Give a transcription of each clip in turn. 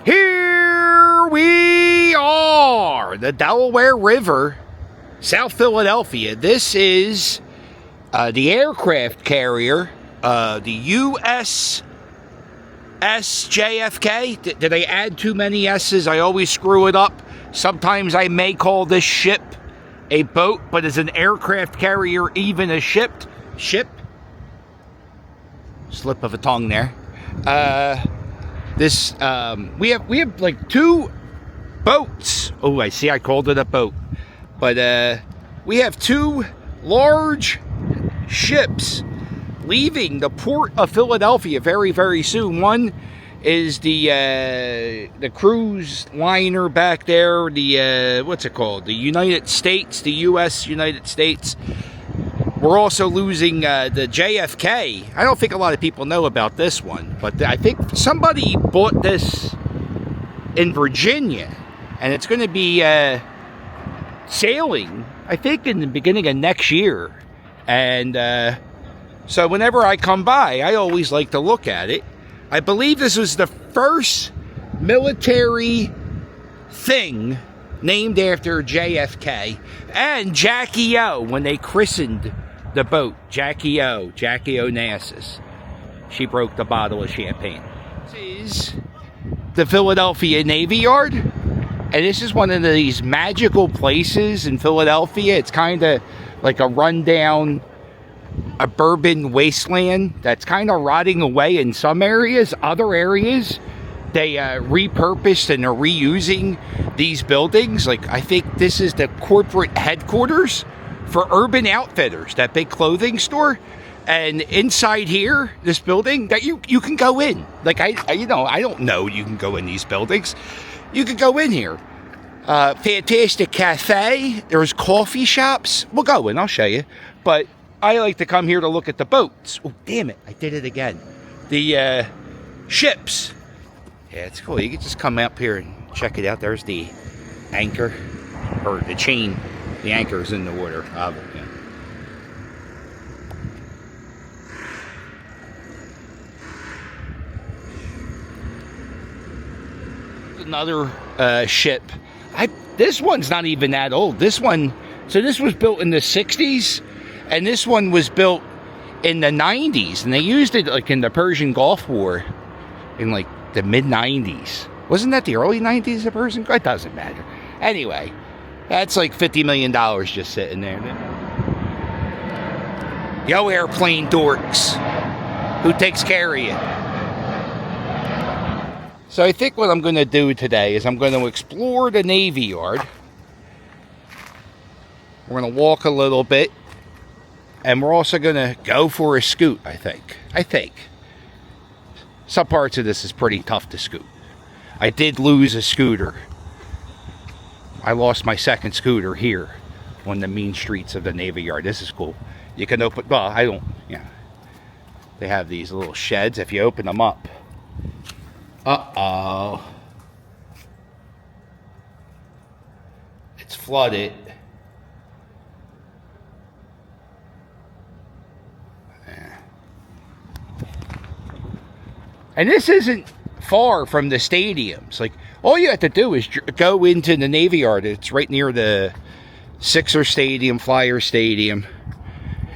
Here we are, the Delaware River, South Philadelphia. This is the aircraft carrier, the USS JFK. Did I add too many S's? I always screw it up. Sometimes I may call this ship a boat, but is an aircraft carrier even a ship? Slip of a tongue there. We have like two boats. Oh, I see. I called it a boat, but we have two large ships leaving the port of Philadelphia very, very soon. One is the cruise liner back there. The what's it called? The United States, the U.S. United States. We're also losing the JFK. I don't think a lot of people know about this one, but I think somebody bought this in Virginia, and it's going to be sailing, I think, in the beginning of next year. And so whenever I come by, I always like to look at it. I believe this was the first military thing named after JFK and Jackie O when they christened the boat. Jackie Onassis. She broke the bottle of champagne. This is the Philadelphia Navy Yard, and this is one of these magical places in Philadelphia. It's kind of like a rundown, a bourbon wasteland that's kind of rotting away in some areas. Other areas, they repurposed and are reusing these buildings. Like, I think this is the corporate headquarters for Urban Outfitters, that big clothing store. And inside here, this building, that you can go in. Like, I don't know you can go in these buildings. You can go in here. Fantastic cafe. There's coffee shops. We'll go in, I'll show you. But I like to come here to look at the boats. Oh, damn it, I did it again. The ships. Yeah, it's cool. You can just come up here and check it out. There's the anchor, or the chain. The anchor's in the water. Yeah. Another ship. This one's not even that old. This one, so this was built in the 60s, and this one was built in the 90s, and they used it like in the Persian Gulf War in like the mid-90s. Wasn't that the early 90s, the Persian Gulf? It doesn't matter. Anyway, that's like $50 million just sitting there. Yo, airplane dorks. Who takes care of you? So I think what I'm going to do today is I'm going to explore the Navy Yard. We're going to walk a little bit. And we're also going to go for a scoot, I think. Some parts of this is pretty tough to scoot. I did lose a scooter. I lost my second scooter here on the mean streets of the Navy Yard. This is cool. You can open, well, I don't, yeah. They have these little sheds. If you open them up. Uh-oh. It's flooded. And this isn't far from the stadiums. Like, all you have to do is go into the Navy Yard. It's right near the Sixer Stadium, Flyer Stadium.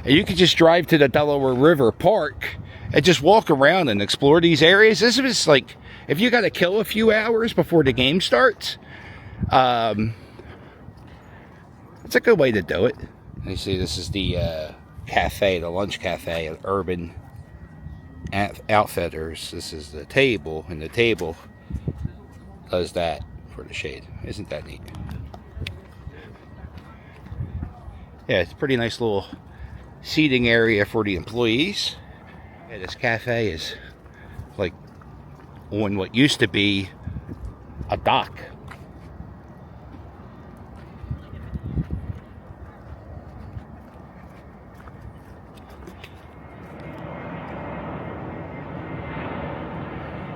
And you can just drive to the Delaware River Park and just walk around and explore these areas. This is like, if you got to kill a few hours before the game starts, it's a good way to do it. You see, this is the cafe, the lunch cafe at Urban Outfitters. This is the table, and the table does that for the shade. Isn't that neat? Yeah, it's a pretty nice little seating area for the employees. Yeah, this cafe is like on what used to be a dock.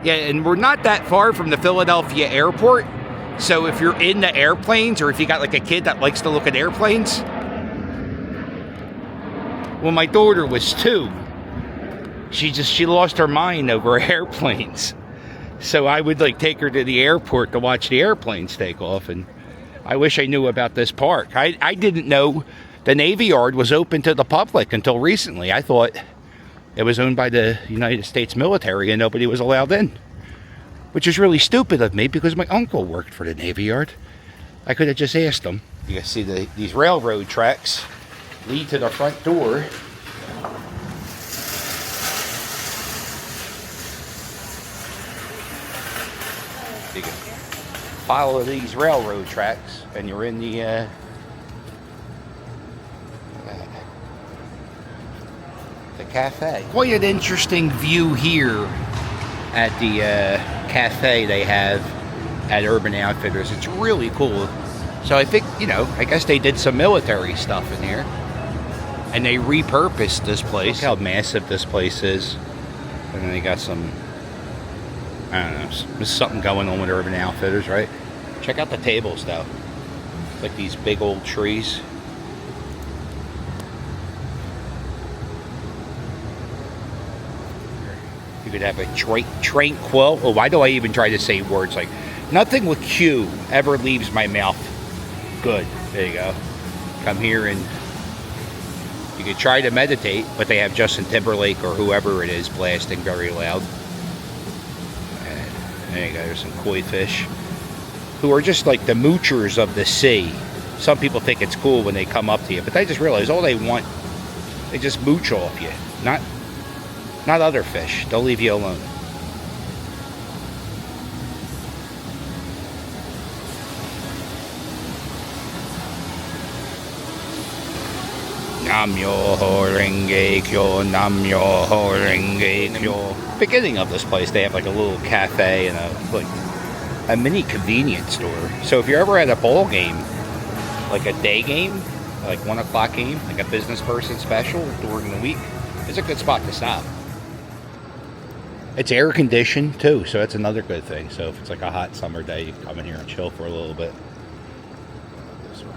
Yeah, and we're not that far from the Philadelphia airport. So if you're in the airplanes, or if you got like a kid that likes to look at airplanes. When my daughter was 2, she lost her mind over airplanes. So I would like take her to the airport to watch the airplanes take off. And I wish I knew about this park. I didn't know the Navy Yard was open to the public until recently. I thought it was owned by the United States military and nobody was allowed in. Which is really stupid of me because my uncle worked for the Navy Yard. I could have just asked him. You can see these railroad tracks lead to the front door. You can follow these railroad tracks and you're in the cafe. Quite an interesting view here at the cafe they have at Urban Outfitters. It's really cool. So I think, you know, I guess they did some military stuff in here and they repurposed this place. Look how massive this place is. And then they got some, I don't know, there's something going on with Urban Outfitters, right? Check out the tables though. It's like these big old trees. You could have a tranquil. Oh, why do I even try to say words like nothing with Q ever leaves my mouth good? There you go. Come here and you could try to meditate, but they have Justin Timberlake or whoever it is blasting very loud. And there you go. There's some koi fish who are just like the moochers of the sea. Some people think it's cool when they come up to you, but they just realize all they want, they just mooch off you. Not other fish. They'll leave you alone. Nam-myoho Renge Kyo, Nam-myoho Renge Kyo. Beginning of this place, they have like a little cafe and a mini convenience store. So if you're ever at a ball game, like a day game, like 1 o'clock game, like a business person special during the week, it's a good spot to stop. It's air conditioned too, so that's another good thing. So if it's like a hot summer day, you can come in here and chill for a little bit. This way.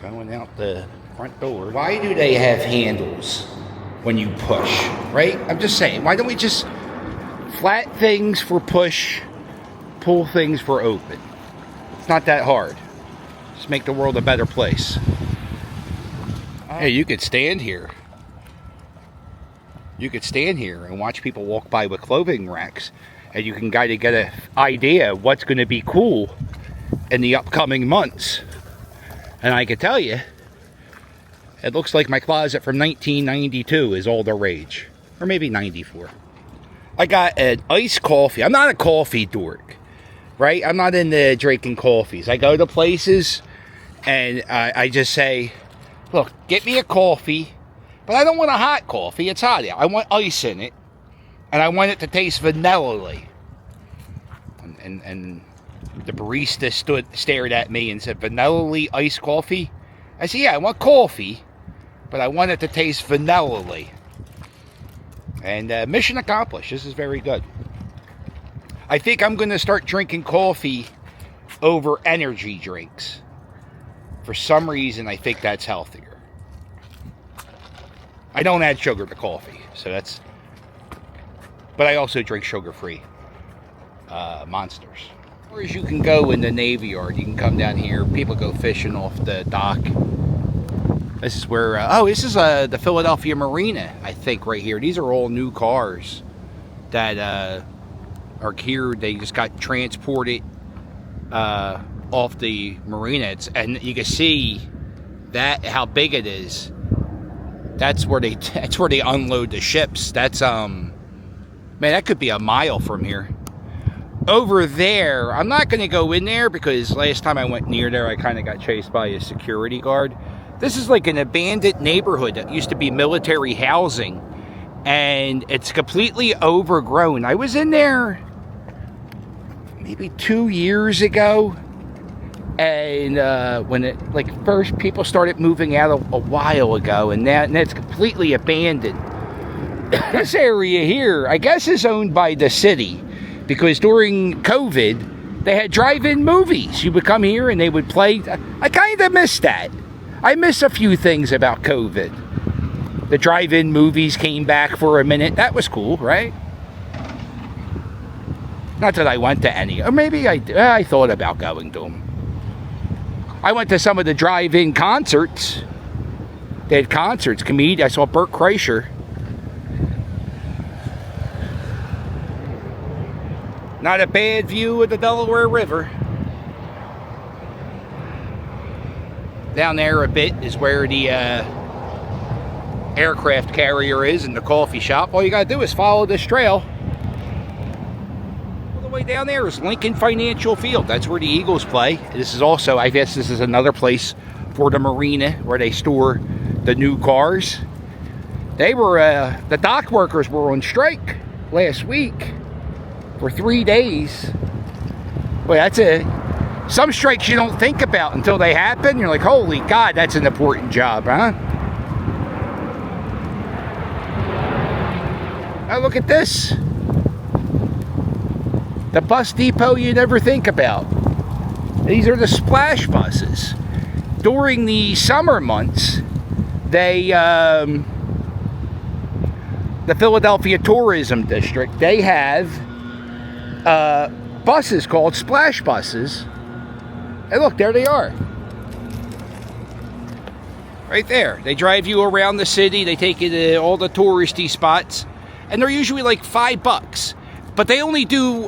Going out the front door. Why do they have handles when you push, right? I'm just saying, why don't we just flat things for push, pull things for open? It's not that hard. Just make the world a better place. Hey, you could stand here. You could stand here and watch people walk by with clothing racks, and you can kind of get an idea of what's going to be cool in the upcoming months. And I can tell you, it looks like my closet from 1992 is all the rage. Or maybe 94. I got an iced coffee. I'm not a coffee dork, right? I'm not into drinking coffees. I go to places and I just say, look, get me a coffee. But I don't want a hot coffee. It's hot out. I want ice in it. And I want it to taste vanilla-y. And the barista stared at me and said, vanilla-y iced coffee? I said, yeah, I want coffee, but I want it to taste vanilla-y. And mission accomplished. This is very good. I think I'm going to start drinking coffee over energy drinks. For some reason, I think that's healthier. I don't add sugar to coffee, so that's... But I also drink sugar-free Monsters. Or as you can go in the Navy Yard, you can come down here. People go fishing off the dock. This is where... this is the Philadelphia Marina, I think, right here. These are all new cars that are here. They just got transported off the marina. And you can see that how big it is. That's where they unload the ships. That's man, that could be a mile from here. Over there, I'm not going to go in there because last time I went near there, I kind of got chased by a security guard. This is like an abandoned neighborhood that used to be military housing, and it's completely overgrown. I was in there maybe 2 years ago. And when it, like, first people started moving out a while ago, and now it's completely abandoned. This area here, I guess, is owned by the city, because during COVID, they had drive-in movies. You would come here and they would play. I kind of miss that. I miss a few things about COVID. The drive-in movies came back for a minute. That was cool, right? Not that I went to any. Or maybe I thought about going to them. I went to some of the drive-in concerts. They had concerts. I saw Bert Kreischer. Not a bad view of the Delaware River. Down there a bit is where the aircraft carrier is and the coffee shop. All you gotta do is follow this trail. All the way down there is Lincoln Financial Field. That's where the Eagles play. This is also, I guess this is another place for the marina where they store the new cars. They were, the dock workers were on strike last week for 3 days. Boy, some strikes you don't think about until they happen. You're like, holy God, that's an important job, huh? Now look at this. The bus depot you never think about. These are the splash buses. During the summer months, the Philadelphia Tourism District, they have buses called splash buses. And look, there they are. Right there. They drive you around the city. They take you to all the touristy spots. And they're usually like $5. But they only do,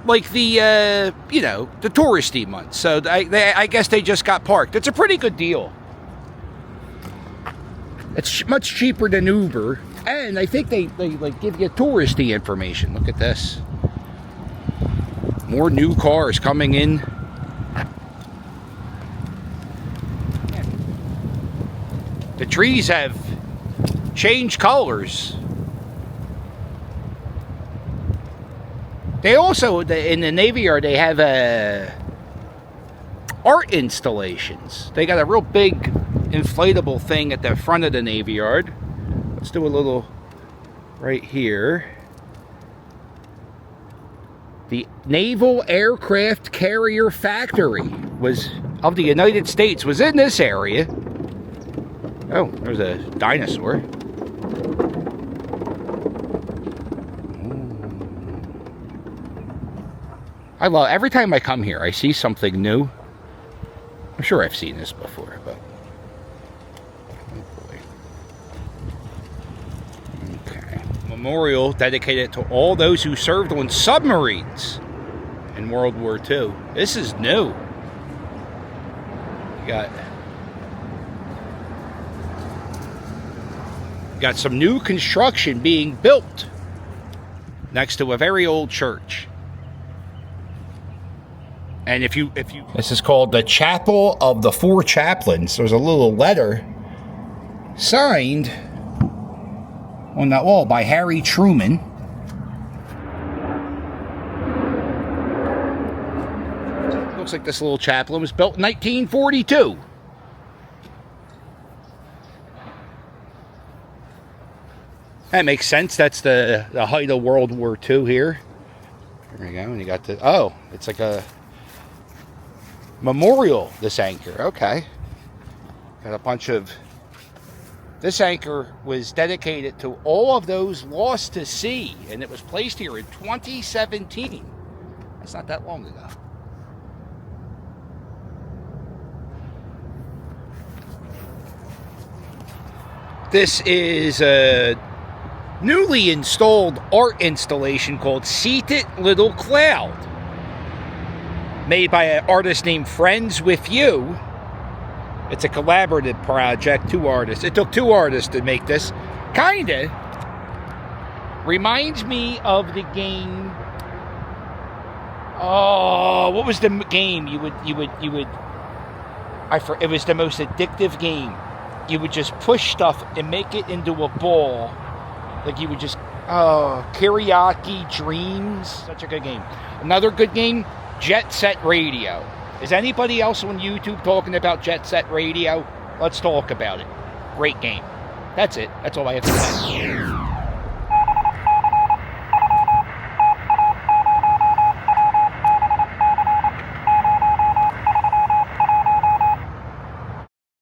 like the, the touristy months. So I guess they just got parked. It's a pretty good deal. It's much cheaper than Uber. And I think they like give you touristy information. Look at this. More new cars coming in. The trees have changed colors. They also, in the Navy Yard, they have art installations. They got a real big inflatable thing at the front of the Navy Yard. Let's do a little right here. The Naval Aircraft Carrier Factory of the United States was in this area. Oh, there's a dinosaur. I love, every time I come here, I see something new. I'm sure I've seen this before, but oh boy. Okay. Memorial dedicated to all those who served on submarines in World War II. This is new. You got some new construction being built next to a very old church. And if you this is called the Chapel of the Four Chaplains. There's a little letter signed on that wall by Harry Truman. Looks like this little chapel was built in 1942. That makes sense. That's the height of World War II here. There we go. And you got it's like a memorial, this anchor. Okay. Got a bunch of... This anchor was dedicated to all of those lost to sea, and it was placed here in 2017. That's not that long ago. This is a newly installed art installation called Seated Little Cloud, made by an artist named Friends With You. It's a collaborative project, 2 artists. It took 2 artists to make this. Kinda reminds me of the game. Oh, what was the game? It was the most addictive game. You would just push stuff and make it into a ball. Like you would just, Karaoke Dreams. Such a good game. Another good game, Jet Set Radio. Is anybody else on YouTube talking about Jet Set Radio? Let's talk about it. Great game. That's it. That's all I have to say.